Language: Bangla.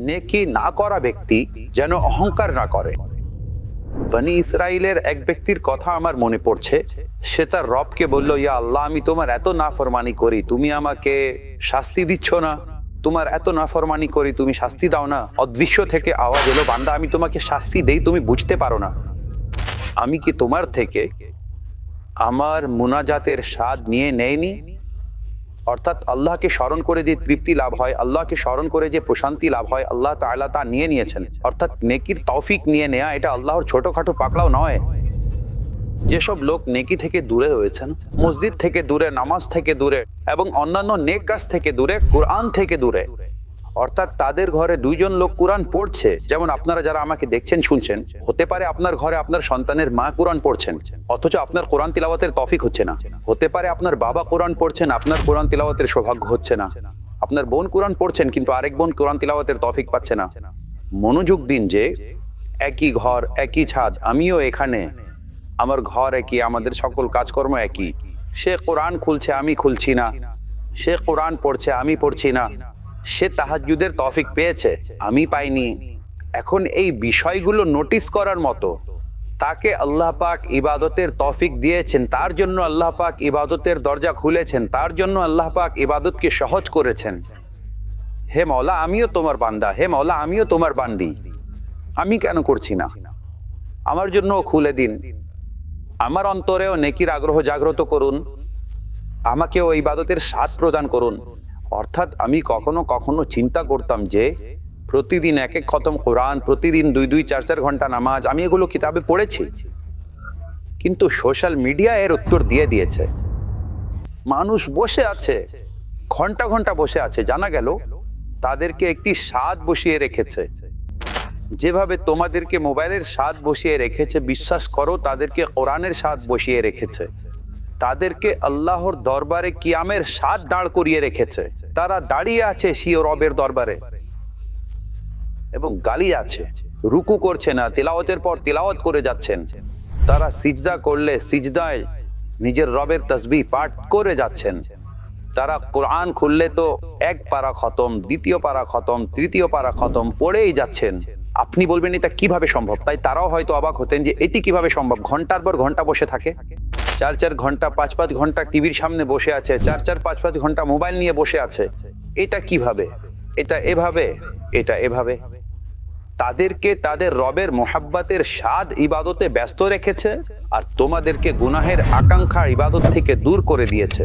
নেকি না করা ব্যক্তি যেন অহংকার না করে। বনি ইসরাইলের এক ব্যক্তির কথা আমার মনে পড়ছে। সে তার রবকে বলল, ইয়া আল্লাহ, আমি তোমার এত নাফরমানি করি, তুমি আমাকে শাস্তি দিচ্ছ না। তোমার এত নাফরমানি করি, তুমি শাস্তি দাও না। অদৃশ্য থেকে আওয়াজ এলো, বান্দা আমি তোমাকে শাস্তি দেই, তুমি বুঝতে পারো না। আমি কি তোমার থেকে আমার মুনাজাতের স্বাদ নিয়ে নেইনি? অর্থাৎ আল্লাহকে স্মরণ করে যে তৃপ্তি লাভ হয়, আল্লাহকে স্মরণ করে যে প্রশান্তি লাভ হয়, আল্লাহ তাআলা তা নিয়ে নিয়েছেন। অর্থাৎ নেকির তৌফিক নিয়ে নেয়া এটা আল্লাহর ছোটখাটো পাকড়াও নয়। যেসব লোক নেকি থেকে দূরে হয়েছেন, মসজিদ থেকে দূরে, নামাজ থেকে দূরে এবং অন্যান্য নেক কাজ থেকে দূরে, কোরআন থেকে দূরে, অর্থাৎ তাদের ঘরে দুইজন লোক কোরআন পড়ছে, যেমন আপনারা যারা আমাকে দেখছেন শুনছেন, হতে পারে আপনার ঘরে আপনার সন্তানের মা কোরআন পড়ছেন অথচ আপনার কোরআন তিলাওয়াতের তৌফিক হচ্ছে না। হতে পারে আপনার বাবা কোরআন পড়ছেন, আপনার কোরআন তিলাওয়াতের সৌভাগ্য হচ্ছে না। আপনার বোন কোরআন পড়ছেন কিন্তু আরেক বোন কোরআন তিলাওয়াতের তৌফিক পাচ্ছে না। মনোযোগ দিন যে একই ঘর, একই ছাদ, আমিও এখানে, আমার ঘর একই, আমাদের সকল কাজকর্ম একই। সে কোরআন খুলছে, আমি খুলছি না। সে কোরআন পড়ছে, আমি পড়ছি না। সে তাহাজ্জুদের তৌফিক পেয়েছে, আমি পাইনি। এখন এই বিষয়গুলো নোটিস করার মতো, তাকে আল্লাহ পাক ইবাদতের তৌফিক দিয়েছেন, তার জন্য আল্লাহ পাক ইবাদতের দরজা খুলেছেন, তার জন্য আল্লাহ পাক ইবাদতকে সহজ করেছেন। হে মওলা, আমিও তোমার বান্দা, হে মওলা, আমিও তোমার বান্দি, আমি কেন করছি না? আমার জন্য খুলে দিন, আমার অন্তরেও নেকির আগ্রহ জাগ্রত করুন, আমাকেও ইবাদতের স্বাদ প্রদান করুন। অর্থাৎ আমি কখনো কখনো চিন্তা করতাম যে প্রতিদিন এক এক খতম কোরআন, প্রতিদিন 2-2, 4-4 ঘন্টা নামাজ, আমি এগুলো কিতাবে পড়েছি, কিন্তু সোশ্যাল মিডিয়া এর উত্তর দিয়ে দিয়েছে। মানুষ বসে আছে, ঘন্টা ঘন্টা বসে আছে, জানা গেল তাদেরকে একটি স্বাদ বসিয়ে রেখেছে। যেভাবে তোমাদেরকে মোবাইলের স্বাদ বসিয়ে রেখেছে, বিশ্বাস করো তাদেরকে কোরআনের স্বাদ বসিয়ে রেখেছে। তাদেরকে আল্লাহর দরবারে কিয়ামের স্বাদ দাঁড় করিয়ে রেখেছে। তারা দাঁড়িয়ে আছে সিও রবের দরবারে এবং গালি আছে, রুকু করছে না, তিলাওয়াতের পর তিলাওয়াত করে যাচ্ছেন। তারা সিজদা করলে সিজদায় নিজের রবের তাসবিহ পাঠ করে যাচ্ছেন। তারা কোরআন খুললে তো এক পারা খতম, দ্বিতীয় পারা খতম, তৃতীয় পারা খতম পড়েই যাচ্ছেন। আপনি বলবেন এটা কিভাবে সম্ভব? তাই তারাও হয়তো অবাক হতেন যে এটি কিভাবে সম্ভব। ঘন্টার পর ঘন্টা বসে থাকে, 4-4 ঘন্টা, 5-5 ঘন্টা টিভির সামনে বসে আছে, 4-4, 5-5 ঘন্টা মোবাইল নিয়ে বসে আছে। এটা কিভাবে? এটা এভাবে, এটা এভাবে। তাদেরকে তাদের রবের মোহাব্বতের স্বাদ ইবাদতে ব্যস্ত রেখেছে আর তোমাদেরকে গুনাহের আকাঙ্ক্ষা ইবাদত থেকে দূর করে দিয়েছে।